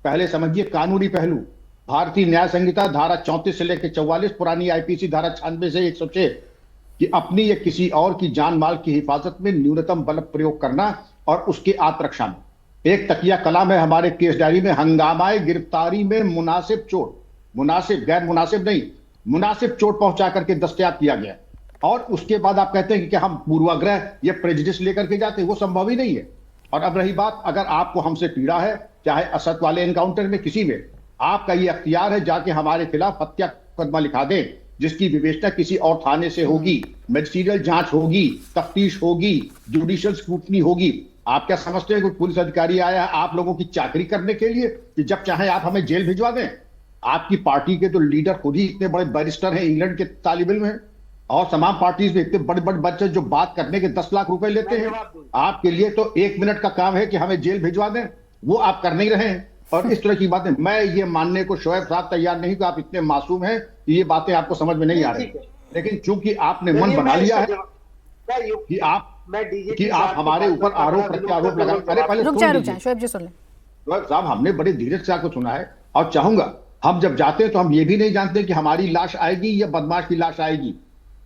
पहले समझिए कानूनी पहलू। भारतीय न्याय संहिता धारा 34 से लेकर 44, पुरानी आईपीसी धारा 96 से 106 कि अपनी या किसी और की जान माल की हिफाजत में न्यूनतम बल प्रयोग करना और उसके आत्मरक्षा में। एक तकिया कलाम है हमारे केस डायरी में, हंगामाए गिरफ्तारी में मुनासिब चोट, मुनासिब गैर मुनासिब नहीं, मुनासिब चोट पहुंचा करके दस्तयाब किया गया। और उसके बाद आप कहते हैं कि हम पूर्वाग्रह या प्रेजुडिस लेकर के जाते हैं, वो संभव ही नहीं है। और अब रही बात, अगर आपको हमसे पीड़ा है, चाहे असद वाले एनकाउंटर में किसी में, आपका ये अख्तियार है जाके हमारे खिलाफ हत्या मुकदमा लिखा दें, जिसकी विवेचना किसी और थाने से होगी, मैजिस्ट्रियल जांच होगी, तफ्तीश होगी, जुडिशियल स्क्रूटनी होगी। आप क्या समझते हैं कोई पुलिस अधिकारी आया है आप लोगों की चाकरी करने के लिए कि जब चाहे आप हमें जेल भिजवा दें? आपकी पार्टी के तो लीडर खुद ही इतने बड़े बैरिस्टर हैं, इंग्लैंड के तालिब इल्म हैं, और तमाम पार्टीज में इतने बड़े बड़े बच्चे जो बात करने के 10 लाख रुपए लेते हैं। आपके लिए तो 1 मिनट का काम है कि हमें जेल भिजवा दें, वो आप कर नहीं रहे हैं। और इस तरह की बातें मैं ये मानने को शोएब साहब तैयार नहीं कि आप इतने मासूम हैं कि ये बातें आपको समझ में नहीं आ रही, लेकिन चूंकि आपने मन बना लिया है कि आप हमारे ऊपर आरोप प्रत्यारोप लगा। अरे पहले रुक जाए शोएब जी, सुन लें। शोएब साहब, हमने बड़े धीरज से आपको सुना है और चाहूंगा, हम जब जाते हैं तो हम ये भी नहीं जानते कि हमारी लाश आएगी या बदमाश की लाश आएगी।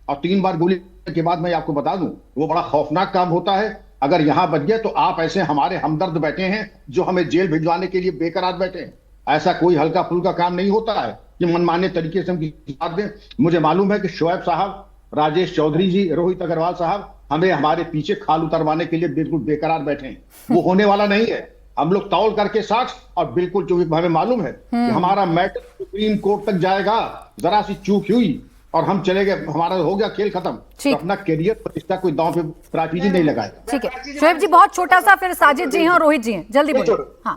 और 3 बार गोली के बाद मैं आपको बता दूं, वो बड़ा खौफनाक काम होता है। अगर यहां बच गए तो आप ऐसे हमारे हमदर्द बैठे हैं जो हमें जेल भिजवाने के लिए बेकरार बैठे हैं। ऐसा कोई हल्का फुल्का काम नहीं होता है कि मनमाने तरीके से हम किसी बात दें। मुझे मालूम है कि शोएब साहब, राजेश चौधरी जी, रोहित अग्रवाल साहब हमें हमारे पीछे खाल उतरवाने के लिए बिल्कुल बेकरार बैठे हैं। वो होने वाला नहीं है। हम लोग तौल करके साक्ष्य, और बिल्कुल चूंकि हमें मालूम है कि हमारा मैटर सुप्रीम कोर्ट तक जाएगा, जरा सी चूक हुई और हम चले गए, हमारा हो गया खेल खत्म, तो अपना करियर प्रतिष्ठा कोई दांव पे प्राचीजी नहीं लगाएगा। ठीक है शोएब जी, बहुत छोटा सा, फिर साजिद जी हैं और रोहित जी हैं, जल्दी बोलिए। हाँ,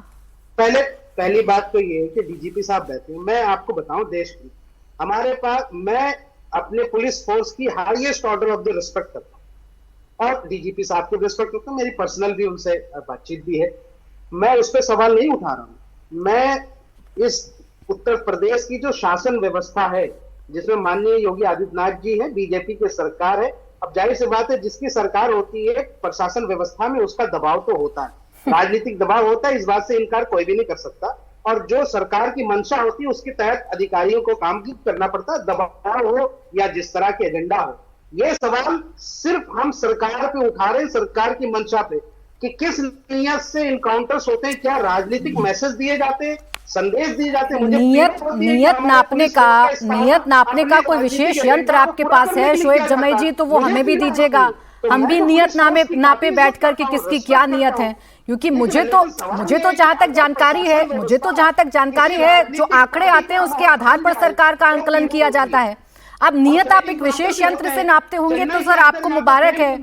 पहली बात तो ये है कि डीजीपी साहब बैठे हैं। मैं आपको बताऊं, देश की हमारे पास, मैं अपने पुलिस फोर्स की highest order of the respect करता हूं और डीजीपी साहब को रिस्पेक्ट करता हूं। मेरी पर्सनल भी उनसे बातचीत भी है, मैं उस पर सवाल नहीं उठा रहा हूं। मैं इस उत्तर प्रदेश की जो शासन व्यवस्था है, जिसमें माननीय योगी आदित्यनाथ जी हैं, बीजेपी की सरकार है। अब जाहिर सी बात है, जिसकी सरकार होती है प्रशासन व्यवस्था में, उसका दबाव तो होता है, राजनीतिक दबाव होता है, इस बात से इनकार कोई भी नहीं कर सकता। और जो सरकार की मंशा होती है उसके तहत अधिकारियों को काम करना पड़ता है, दबाव हो या जिस तरह के एजेंडा हो। ये सवाल सिर्फ हम सरकार पे उठा रहे हैं, सरकार की मंशा पे, कि किस नियत से इनकाउंटर्स होते हैं, क्या राजनीतिक मैसेज दिए जाते हैं, संदेश दिए जाते हैं। मुझे नियत नापने का कोई विशेष यंत्र आपके पास है शोएब जमई जी, तो वो हमें भी दीजिएगा, हम भी नियत नापे बैठ कर कि किसकी क्या नियत है। क्योंकि मुझे तो जहां तक जानकारी है, जो आंकड़े आते हैं उसके आधार पर सरकार का आंकलन किया जाता है। अब नियत आप एक विशेष यंत्र से नापते होंगे तो सर आपको मुबारक है,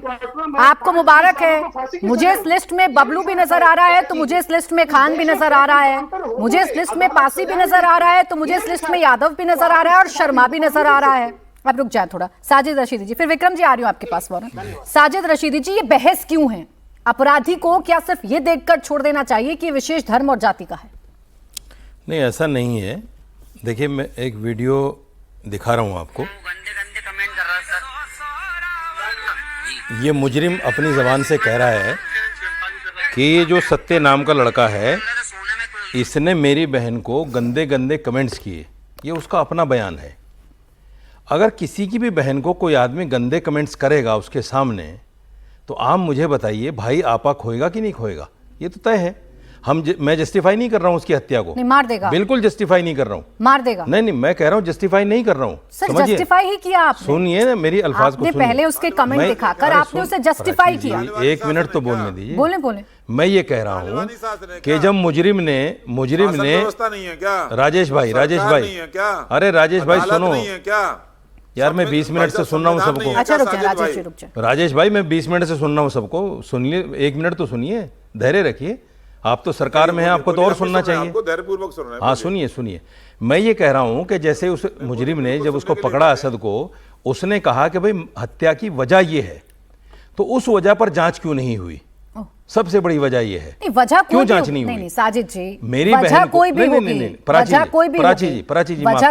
आपको मुबारक है। मुझे इस लिस्ट में बबलू भी नजर आ रहा है, तो मुझे इस लिस्ट में खान भी नजर आ रहा है, मुझे इस लिस्ट में पासी भी नजर आ रहा है, तो मुझे इस लिस्ट में यादव भी नजर आ रहा है और शर्मा भी नजर आ रहा है। अब रुक जाए थोड़ा, साजिद रशीदी जी, फिर विक्रम जी आ रही हूं आपके पास फौरन। साजिद रशीदी जी, ये बहस क्यों है? अपराधी को क्या सिर्फ ये देखकर छोड़ देना चाहिए कि विशेष धर्म और जाति का है? नहीं, ऐसा नहीं है। देखिए, मैं एक वीडियो दिखा रहा हूं आपको। गंदे कमेंट कर रहा है सर। ये मुजरिम अपनी जबान से कह रहा है कि ये जो सत्य नाम का लड़का है, इसने मेरी बहन को गंदे गंदे कमेंट्स किए। ये उसका अपना बयान है। अगर किसी की भी बहन को कोई आदमी गंदे कमेंट्स करेगा उसके सामने, तो आप मुझे बताइए भाई, आपा खोएगा कि नहीं खोएगा? ये तो तय है। मैं जस्टिफाई नहीं कर रहा हूं उसकी हत्या को। नहीं, मार देगा। बिल्कुल जस्टिफाई नहीं कर रहा हूं। मार देगा? नहीं, मैं कह रहा हूं जस्टिफाई नहीं कर रहा हूं। सर, जस्टिफाई ही किया आपने। सुनिए ना मेरी अल्फाज को, सुनिए। पहले उसके कमेंट दिखाकर आपने उसे जस्टिफाई किया। 1 मिनट तो बोलने दीजिए। बोले। मैं ये कह रहा हूं कि जब मुजरिम ने राजेश भाई, अरे राजेश भाई सुनो यार, मैं 20 मिनट से सुन रहा हूँ सबको। अच्छा रुक जाए राजेश भाई, मैं 20 मिनट से सुन रहा हूँ सबको। सुनिए, 1 मिनट तो सुनिए, धैर्य रखिए। आप तो सरकार में हैं, आपको तो और सुनना चाहिए। हाँ, सुनिए। मैं ये कह रहा हूँ कि जैसे उस मुजरिम ने जब उसको पकड़ा, असद को, उसने कहा कि भाई हत्या की वजह ये है, तो उस वजह पर जांच क्यों नहीं हुई? सबसे बड़ी वजह ये है। वजह क्यों जांच नहीं हुई? नहीं साजिद जी, मेरी वजह कोई भी होगी, वजह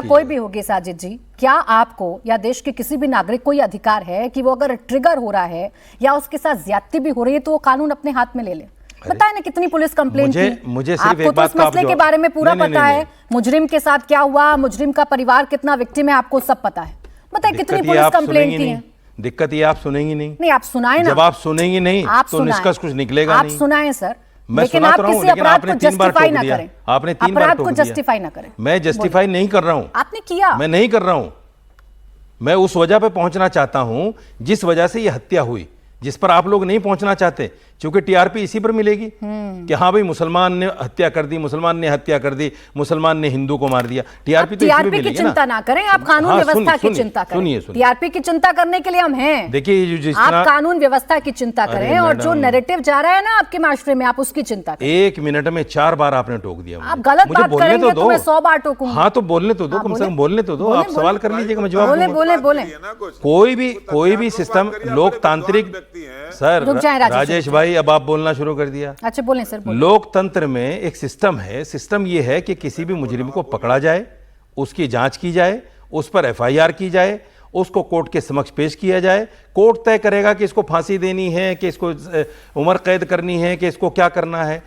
कोई भी होगी साजिद जी। क्या आपको या देश के किसी भी नागरिक को यह अधिकार है कि वो अगर ट्रिगर हो रहा है या उसके साथ ज्यादती भी हो रही है तो वो कानून अपने हाथ में ले ले? बताए ना कितनी पुलिस कंप्लेंट मुझे सिर्फ आपको एक तो बात इस का आप मसले के जवाब- बारे में पूरा नहीं, पता नहीं, है, मुजरिम के साथ क्या हुआ, मुजरिम का परिवार कितना विक्टिम है, आपको सब पता है। बताए कितनी दिक्कत ये पुलिस आप कंप्लेंट सुनेंगी की नहीं, है। दिक्कत ये आप सुनेंगी नहीं। नहीं, आप सुनाए ना। जब आप सुनेंगी नहीं आप तो सुनाएं। निष्कर्ष कुछ निकलेगा आप नहीं। सुनाएं सर, मैं लेकिन सुना आप तो रहा हूं, किसी लेकिन अपराध आपने को 3 बार जस्टिफाई टोक ना दिया। करें। आपने 3 बार अपराध टोक को दिया। जस्टिफाई ना करें। मैं जस्टिफाई नहीं कर रहा हूं, आपने किया। मैं नहीं कर रहा हूं। मैं उस वजह पे पहुंचना चाहता हूं जिस वजह से ये हत्या हुई, जिस पर आप लोग नहीं पहुंचना चाहते, क्योंकि टीआरपी इसी पर मिलेगी कि हाँ भाई मुसलमान ने हत्या कर दी, मुसलमान ने हत्या कर दी, मुसलमान ने हिंदू को मार दिया। टीआरपी तो इसी पे टीआरपी की मिलेगी चिंता ना करें, आप कानून हाँ, व्यवस्था की सुनिए, चिंता सुनिए, करें। सुनिए। टीआरपी की चिंता करने के लिए हम हैं। देखिए ये जिस आप तरह कानून व्यवस्था की चिंता अरे करें और जो मैडम। नैरेटिव जा रहा है ना आपके माशरे में, आप उसकी चिंता करें। 1 मिनट में 4 बार आपने टोक दिया मुझे। आप गलत मुझे बात बोलने करेंगे दो। तो मैं 100 बार टोकूंगी। हाँ तो बोलने तो दो, हाँ, कम से बोले। कम बोलने तो दो। बोले, आप सवाल कर लीजिएगा, मैं जवाब बोले दूंगा। बोले बोले कोई भी सिस्टम लोकतांत्रिक सर रुक जाएं राजेश भाई, अब आप बोलना शुरू कर दिया। अच्छा बोलें सर, बोलें। लोकतंत्र में एक सिस्टम है, सिस्टम ये है कि किसी भी मुजरिम को पकड़ा जाए, उसकी जांच की जाए, उस पर एफआईआर की जाए, उसको कोर्ट के समक्ष पेश किया जाए, कोर्ट तय करेगा कि इसको फांसी देनी है, कि इसको उम्र कैद करनी है, कि इसको क्या करना है।